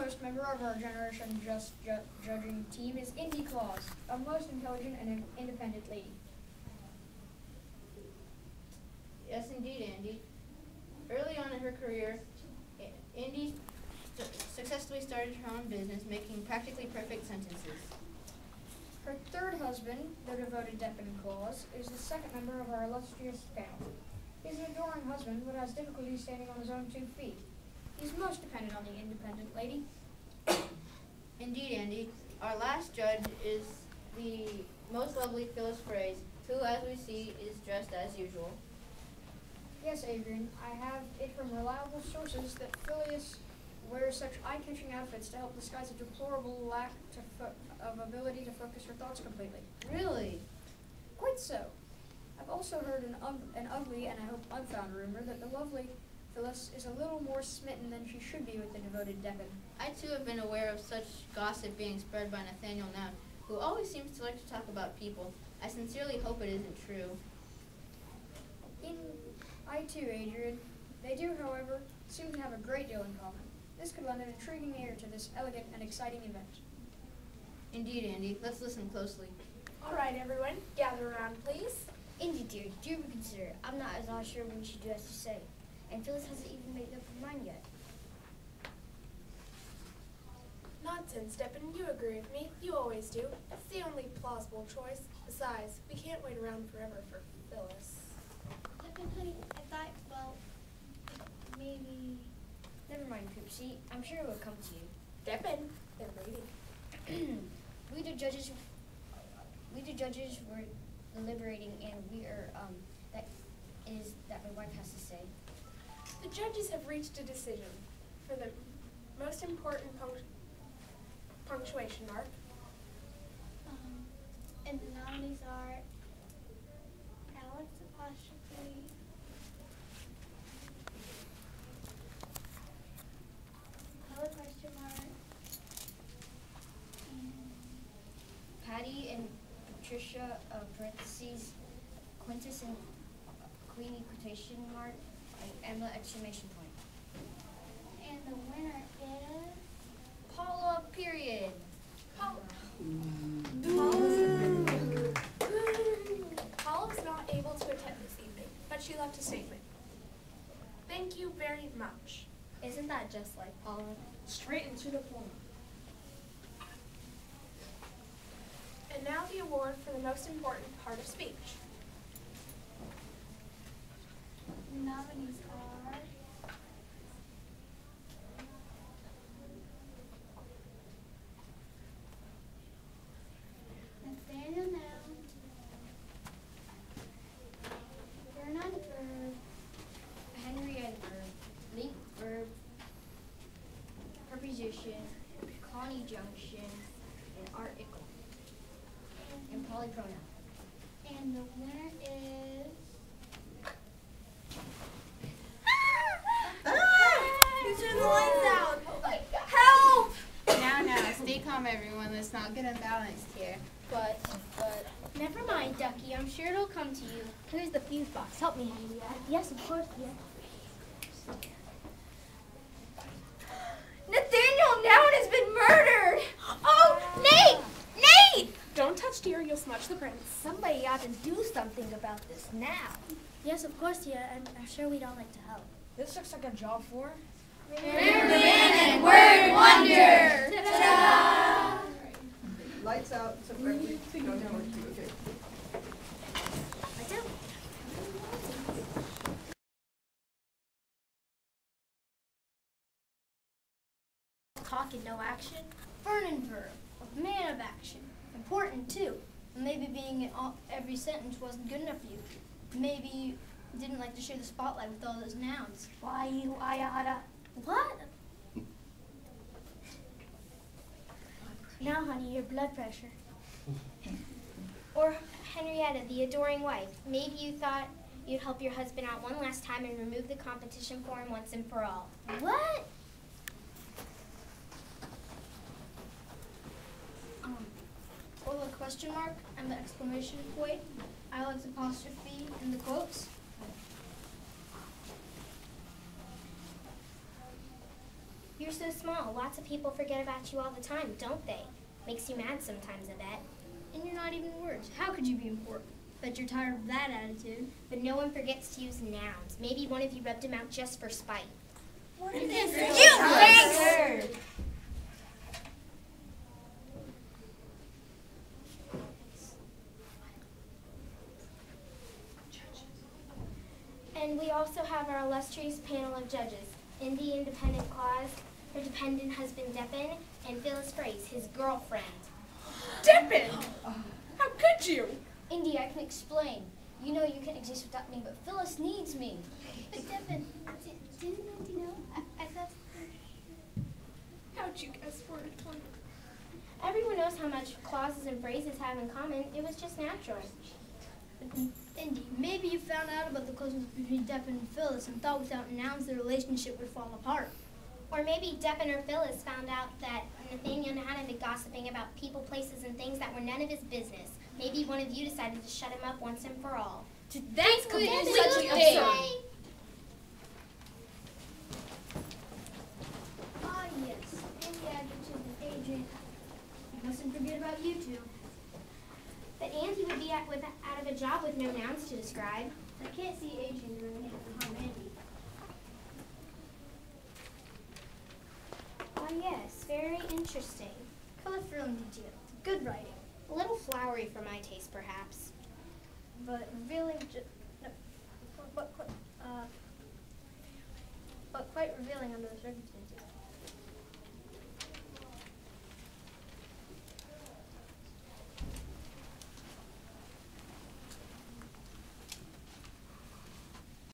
foremost member of our Generation Just judging team is Indy Claus, a most intelligent and independent lady. Yes, indeed, Andy. Early on in her career, Indy successfully started her own business, making practically perfect sentences. Her third husband, the devoted Deppin Claus, is the second member of our illustrious panel. He's an adoring husband, but has difficulty standing on his own 2 feet. He's most dependent on the independent lady. Indeed, Andy. Our last judge is the most lovely Phyllis Fraze, who, as we see, is dressed as usual. Yes, Adrian, I have it from reliable sources that Phyllis wears such eye-catching outfits to help disguise a deplorable lack of ability to focus her thoughts completely. Really? Quite so. I've also heard an ugly and I hope unfounded rumor that the lovely Phyllis is a little more smitten than she should be with the devoted Deppin. I too have been aware of such gossip being spread by Nathaniel Noun, who always seems to like to talk about people. I sincerely hope it isn't true. I too, Adrian. They do, however, seem to have a great deal in common. This could lend an intriguing air to this elegant and exciting event. Indeed, Andy. Let's listen closely. All right, everyone, gather around, please. Indy, dear, do reconsider. I'm not at all sure what we should do as you say. And Phyllis hasn't even made up her mind yet. Nonsense, Deppin. You agree with me. You always do. It's the only plausible choice. Besides, we can't wait around forever for Phyllis. Deppin, honey, I thought, well, maybe... Never mind, Poopsie. I'm sure it will come to you. Deppin, they're waiting. We the judges were deliberating, and we are, that my wife has to say. The judges have reached a decision for the most important punctuation mark. And the nominees are Alex apostrophe, Ella question mark, and Patty and Patricia parentheses, Quintus and Queenie quotation mark, and Emma exclamation point. And the winner is Paula period. Paula was not able to attend this evening, but she left a statement. Thank you very much. Isn't that just like Paula? Straight into the point. And now the award for the most important part of speech. The nominees are Nathaniel Noun, Vernon verb, Henriette verb, link verb, preposition, Connie junction, and article, and polypronoun. And the winner is You turned the lights out! Oh my God. Help! Now, stay calm, everyone. Let's not get unbalanced here. But, never mind, Ducky. I'm sure it'll come to you. Here's the fuse box. Help me, Henriette. Yes, of course, yeah. Nathaniel Noun has been murdered! Oh, Nate! Nate! Don't touch dear, you'll smudge the prints. Somebody ought to do something about this now. Yes, of course, yeah. I'm sure we'd all like to help. This looks like a job for... Riverbend and Word Wonder! Ta-da! Lights out, separately. No, okay. Lights out. Talk and no action. Vernon verb. A man of action. Important too. Maybe being in every sentence wasn't good enough for you. Maybe you didn't like to share the spotlight with all those nouns. Why you iota? What? Now, honey, your blood pressure. Or Henrietta, the adoring wife. Maybe you thought you'd help your husband out one last time and remove the competition for him once and for all. What? Or the question mark and the exclamation point, Alex apostrophe, and the quotes. You're so small. Lots of people forget about you all the time, don't they? Makes you mad sometimes, I bet. And you're not even words. How could you be important? Bet you're tired of that attitude. But no one forgets to use nouns. Maybe one of you rubbed him out just for spite. What is this? Thanks! And we also have our illustrious panel of judges. Indy Independent Claus, her dependent husband Deppin, and Phyllis Frace, his girlfriend. Deppin! How could you? Indy, I can explain. You know you can't exist without me, but Phyllis needs me. But Devin, didn't Andy know? I thought. How'd you guess where it came? Everyone knows how much clauses and phrases have in common. It was just natural. Indy, maybe you found out about the closeness between Deppin and Phyllis and thought without nouns the relationship would fall apart. Or maybe Deppin or Phyllis found out that Nathaniel and Hannah had been gossiping about people, places, and things that were none of his business. Maybe one of you decided to shut him up once and for all. That's completely absurd. Ah, yes. Indy adjectives and Adrian. You mustn't forget about you two. But Andy would be out of a job with no nouns to describe. I can't see Adrian doing anything to harm Andy. Ah, yes, very interesting. Colorful and detailed. Good writing. A little flowery for my taste, perhaps. But revealing but quite revealing under the circumstances.